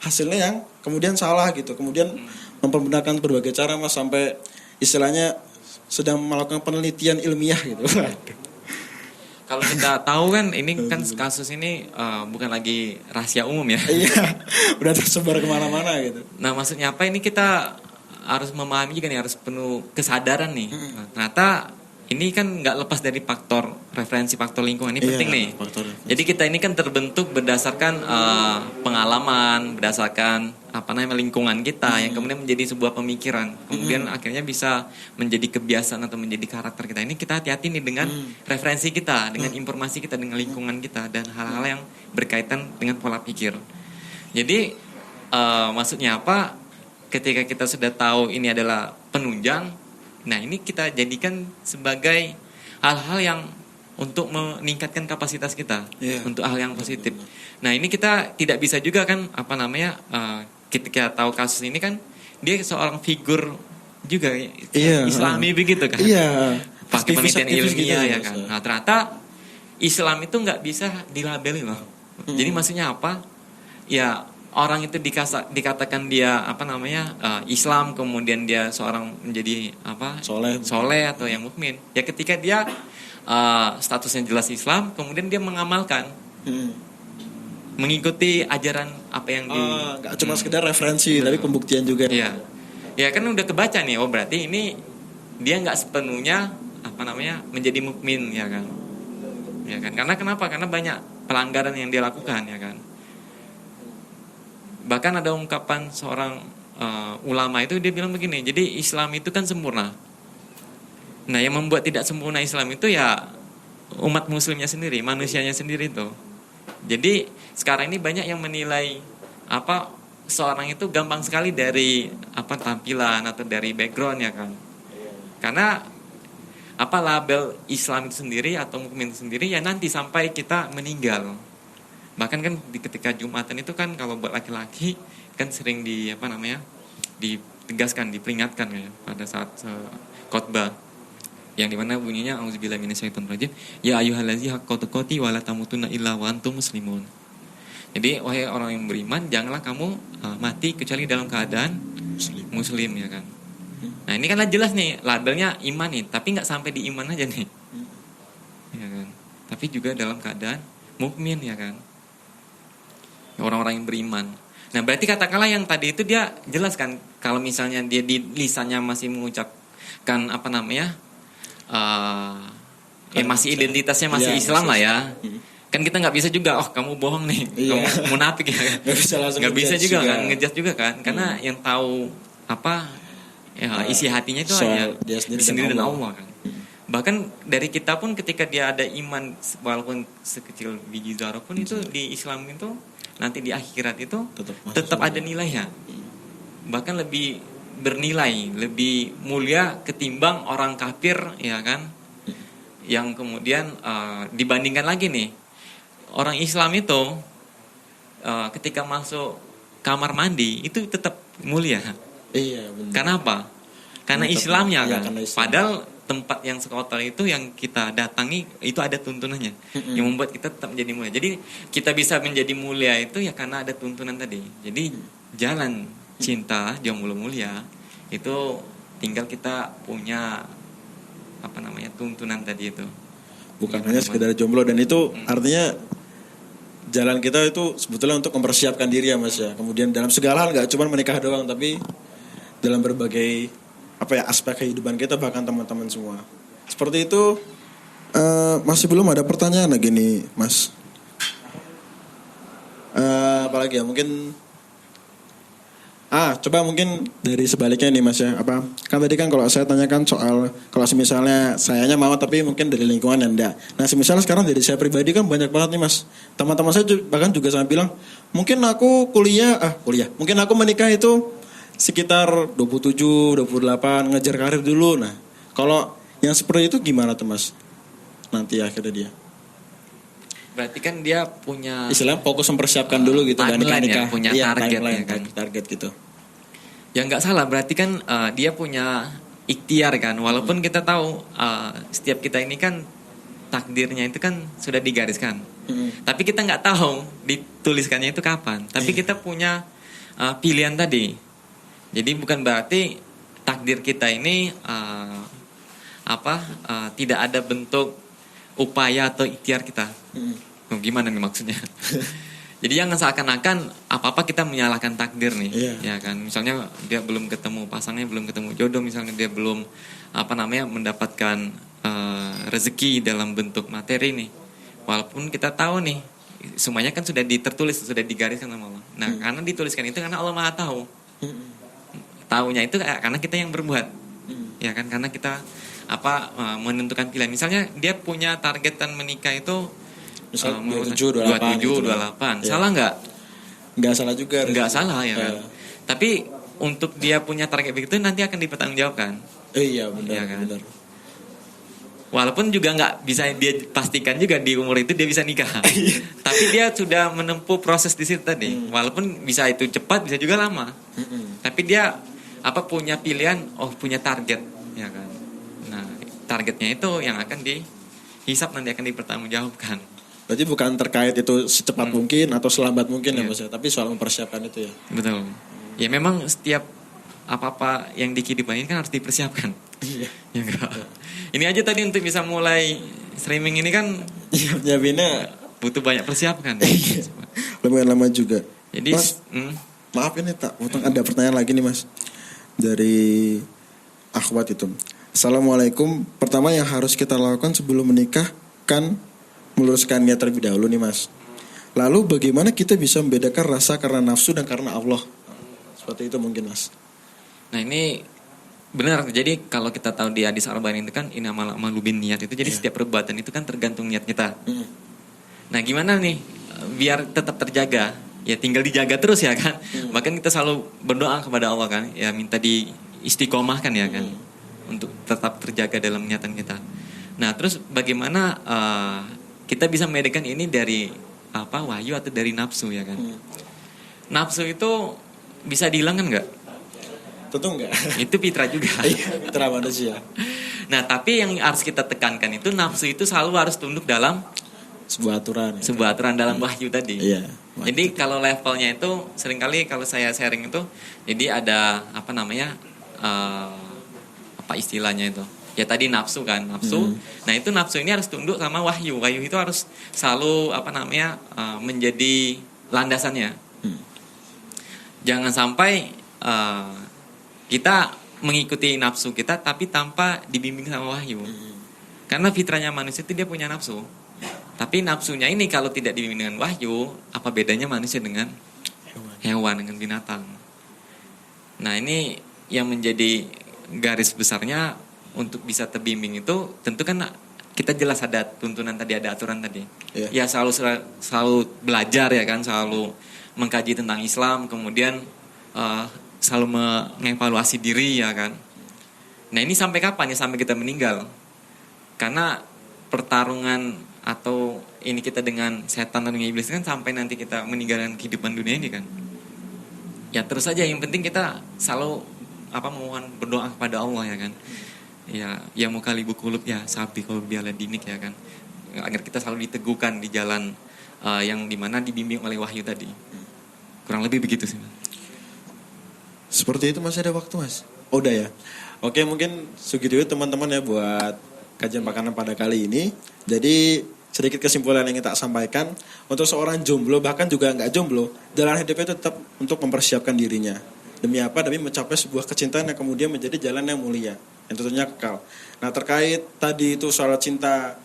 hasilnya yang kemudian salah gitu. Kemudian memperbenarkan berbagai cara Mas, sampai istilahnya sedang melakukan penelitian ilmiah gitu. Kalau kita tahu kan ini kan kasus ini bukan lagi rahasia umum ya. Iya, udah tersebar kemana-mana gitu. Nah maksudnya apa, ini kita harus memahami juga nih, harus penuh kesadaran nih. Ternyata ini kan nggak lepas dari referensi faktor lingkungan ini penting nih. Faktor. Jadi kita ini kan terbentuk berdasarkan pengalaman, berdasarkan lingkungan kita yang kemudian menjadi sebuah pemikiran, kemudian akhirnya bisa menjadi kebiasaan atau menjadi karakter kita. Ini kita hati-hati nih dengan referensi kita, dengan informasi kita, dengan lingkungan kita dan hal-hal yang berkaitan dengan pola pikir. Jadi maksudnya apa? Ketika kita sudah tahu ini adalah penunjang, nah ini kita jadikan sebagai hal-hal yang untuk meningkatkan kapasitas kita, untuk hal yang positif. Nah ini kita tidak bisa juga kan ketika tahu kasus ini kan dia seorang figur juga Islami begitu kan, pakai penelitian ilmiah ya kan. Nah ternyata Islam itu nggak bisa dilabeli loh. Jadi maksudnya apa? Ya orang itu dikatakan dia Islam, kemudian dia seorang menjadi soleh atau yang mukmin. Ya ketika dia statusnya jelas Islam, kemudian dia mengamalkan, mengikuti ajaran apa yang nggak cuma sekedar referensi, tapi pembuktian juga. Iya, ya kan udah kebaca nih. Oh berarti ini dia nggak sepenuhnya menjadi mukmin ya kan? Ya kan? Karena kenapa? Karena banyak pelanggaran yang dia lakukan ya kan. Bahkan ada ungkapan seorang ulama itu, dia bilang begini, jadi Islam itu kan sempurna. Nah yang membuat tidak sempurna Islam itu ya umat muslimnya sendiri, manusianya sendiri itu. Jadi sekarang ini banyak yang menilai seorang itu gampang sekali dari tampilan atau dari background ya kan. Karena label Islam itu sendiri atau mukmin itu sendiri ya nanti sampai kita meninggal. Bahkan kan ketika Jumatan itu kan kalau buat laki-laki kan sering ditegaskan, diperingatkan ya pada saat khotbah yang dimana bunyinya auzubillahi minasyaitonirrajim ya ayyuhallazina haqqa tuqati wa la tamutunna illa wa antum muslimun. Jadi wahai orang yang beriman, janganlah kamu mati kecuali dalam keadaan muslim ya kan. Nah ini kan jelas nih labelnya iman nih, tapi nggak sampai di iman aja nih ya kan, tapi juga dalam keadaan mukmin ya kan, orang-orang yang beriman. Nah berarti katakanlah yang tadi itu dia jelas kan, kalau misalnya dia di lisannya masih mengucapkan masih identitasnya masih Islam lah ya. Kan kita nggak bisa juga, kamu bohong nih, kamu munafik ya. Nggak bisa juga kan, ngejudge juga kan, karena yang tahu isi hatinya itu hanya dia sendiri dan Allah kan. Bahkan dari kita pun ketika dia ada iman walaupun sekecil biji zarah pun itu di Islam itu nanti di akhirat itu tetap ada nilainya. Bahkan lebih bernilai, lebih mulia ketimbang orang kafir ya kan. Yang kemudian dibandingkan lagi nih, orang Islam itu ketika masuk kamar mandi itu tetap mulia. Iya benar. Karena apa? Karena Islamnya kan. Karena Islam. Padahal tempat yang sekotor itu yang kita datangi itu ada tuntunannya yang membuat kita tetap menjadi mulia. Jadi kita bisa menjadi mulia itu ya karena ada tuntunan tadi. Jadi jalan cinta jomblo mulia itu tinggal kita punya tuntunan tadi itu. Bukan hanya sekedar jomblo, dan itu artinya jalan kita itu sebetulnya untuk mempersiapkan diri ya Mas ya. Kemudian dalam segala hal, nggak cuma menikah doang, tapi dalam berbagai aspek kehidupan kita, bahkan teman-teman semua. Seperti itu. Masih belum ada pertanyaan lagi nih Mas. Apalagi ya, mungkin coba mungkin dari sebaliknya nih Mas ya. Kan tadi kan kalau saya tanyakan soal kalau misalnya sayanya mau tapi mungkin dari lingkungan ya enggak. Nah misalnya sekarang dari saya pribadi kan banyak banget nih Mas. Teman-teman saya bahkan juga sama bilang, mungkin aku kuliah. Mungkin aku menikah itu sekitar 27, 28, ngejar karir dulu. Nah, kalau yang seperti itu gimana tuh Mas? Nanti akhirnya dia. Berarti kan dia punya istilahnya fokus mempersiapkan dulu gitu, dan nikah. Punya target ya kan. Target gitu. Ya nggak salah, berarti kan dia punya ikhtiar kan. Walaupun kita tahu setiap kita ini kan takdirnya itu kan sudah digariskan. Tapi kita nggak tahu dituliskannya itu kapan. Tapi kita punya pilihan tadi. Jadi bukan berarti takdir kita ini tidak ada bentuk upaya atau ikhtiar kita. Gimana nih maksudnya? Jadi jangan seakan-akan apa-apa kita menyalahkan takdir nih, ya kan? Misalnya dia belum ketemu pasangnya, belum ketemu jodoh, misalnya dia belum mendapatkan rezeki dalam bentuk materi nih. Walaupun kita tahu nih semuanya kan sudah tertulis, sudah digariskan sama Allah. Nah, karena dituliskan itu karena Allah Maha tahu. Taunya itu karena kita yang berbuat. Ya kan, karena kita menentukan pilihan. Misalnya dia punya targetan menikah itu misal 27, 28 gitu. Salah nggak? Nggak salah juga. Nggak salah ya kan. Tapi untuk dia punya target begitu nanti akan dipertanggungjawabkan. Iya benar, ya kan? Benar. Walaupun juga nggak bisa dia pastikan juga di umur itu dia bisa nikah. Tapi dia sudah menempuh proses di situ tadi. Walaupun bisa itu cepat, bisa juga lama. Tapi dia punya pilihan, punya target, ya kan. Nah, targetnya itu yang akan dihisap, nanti akan dipertanggungjawabkan. Berarti bukan terkait itu secepat mungkin atau selambat mungkin ya Mas ya, tapi soal mempersiapkan itu ya. Betul. Ya memang setiap apa-apa yang di kehidupan ini kan harus dipersiapkan. Iya. Ya enggak. Ini aja tadi untuk bisa mulai streaming ini kan nyiapinnya butuh banyak persiapan. Lumayan lama juga. Jadi Mas, maaf ini ada pertanyaan lagi nih Mas. Dari akhwat itu. Assalamualaikum. Pertama yang harus kita lakukan sebelum menikah kan meluruskan niat terlebih dahulu nih Mas. Lalu bagaimana kita bisa membedakan rasa karena nafsu dan karena Allah? Seperti itu mungkin Mas. Nah ini benar. Jadi kalau kita tahu di hadis Arba'in itu kan innamal a'malu binniyat itu, jadi setiap perbuatan itu kan tergantung niat kita. Nah gimana nih biar tetap terjaga? Ya tinggal dijaga terus ya kan. Bahkan kita selalu berdoa kepada Allah kan, ya minta diistiqomahkan ya kan, untuk tetap terjaga dalam niatan kita. Nah terus bagaimana kita bisa membedakan ini dari wahyu atau dari nafsu ya kan? Nafsu itu bisa dihilangkan nggak? Tentu enggak. Itu fitrah juga. Fitrah manusia. Nah tapi yang harus kita tekankan itu nafsu itu selalu harus tunduk dalam sebuah aturan. Sebuah aturan dalam wahyu tadi. Iya. Jadi kalau levelnya itu seringkali kalau saya sharing itu, jadi ada istilahnya itu? Ya tadi nafsu kan, nafsu. Nah itu nafsu ini harus tunduk sama wahyu. Wahyu itu harus selalu menjadi landasannya. Jangan sampai kita mengikuti nafsu kita tapi tanpa dibimbing sama wahyu. Karena fitrahnya manusia itu dia punya nafsu. Tapi nafsunya ini kalau tidak dibimbing dengan wahyu, apa bedanya manusia dengan hewan dengan binatang? Nah ini yang menjadi garis besarnya untuk bisa terbimbing itu tentu kan kita jelas ada tuntunan tadi, ada aturan tadi. Ya selalu belajar ya kan, selalu mengkaji tentang Islam, kemudian selalu mengevaluasi diri ya kan. Nah ini sampai kapan ya? Sampai kita meninggal. Karena pertarungan atau ini kita dengan setan dan dengan iblis kan sampai nanti kita meninggalkan kehidupan dunia ini kan. Ya terus saja yang penting kita selalu mohon berdoa kepada Allah ya kan. Ya mukalibu qulub ya sabbi qalbi ala dinik ya kan. Agar kita selalu diteguhkan di jalan yang dimana dibimbing oleh wahyu tadi. Kurang lebih begitu sih. Seperti itu masih ada waktu Mas? Oh, udah ya. Oke mungkin segitu teman-teman ya buat kajian makanan pada kali ini. Jadi sedikit kesimpulan yang kita sampaikan, untuk seorang jomblo bahkan juga nggak jomblo, jalan hidupnya itu tetap untuk mempersiapkan dirinya. Demi apa? Demi mencapai sebuah kecintaan yang kemudian menjadi jalan yang mulia, yang tentunya kekal. Nah terkait tadi itu soal cinta,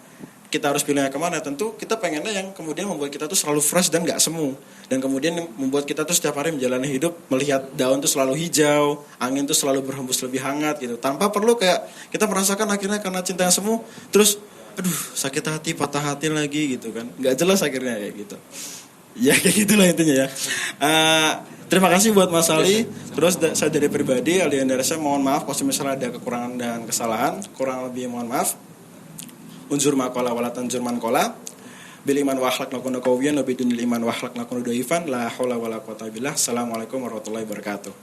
kita harus pilihnya kemana? Tentu kita pengennya yang kemudian membuat kita tuh selalu fresh dan nggak semu, dan kemudian membuat kita tuh setiap hari menjalani hidup melihat daun tuh selalu hijau, angin tuh selalu berhembus lebih hangat gitu, tanpa perlu kayak kita merasakan akhirnya karena cinta yang semu terus sakit hati, patah hati lagi gitu kan, nggak jelas akhirnya kayak gitu. Ya kayak gitulah intinya ya. Terima kasih buat Mas Ali. Terus saya dari pribadi Aldian Darsa mohon maaf kalau misalnya ada kekurangan dan kesalahan, kurang lebih mohon maaf. Unzur maqala wala tanzur man qala bil iman wa akhlaq lakuna qawiyan wa bidun iman wa akhlaq lakuna dhaifan la haula wala quwwata billah. Assalamualaikum warahmatullahi wabarakatuh.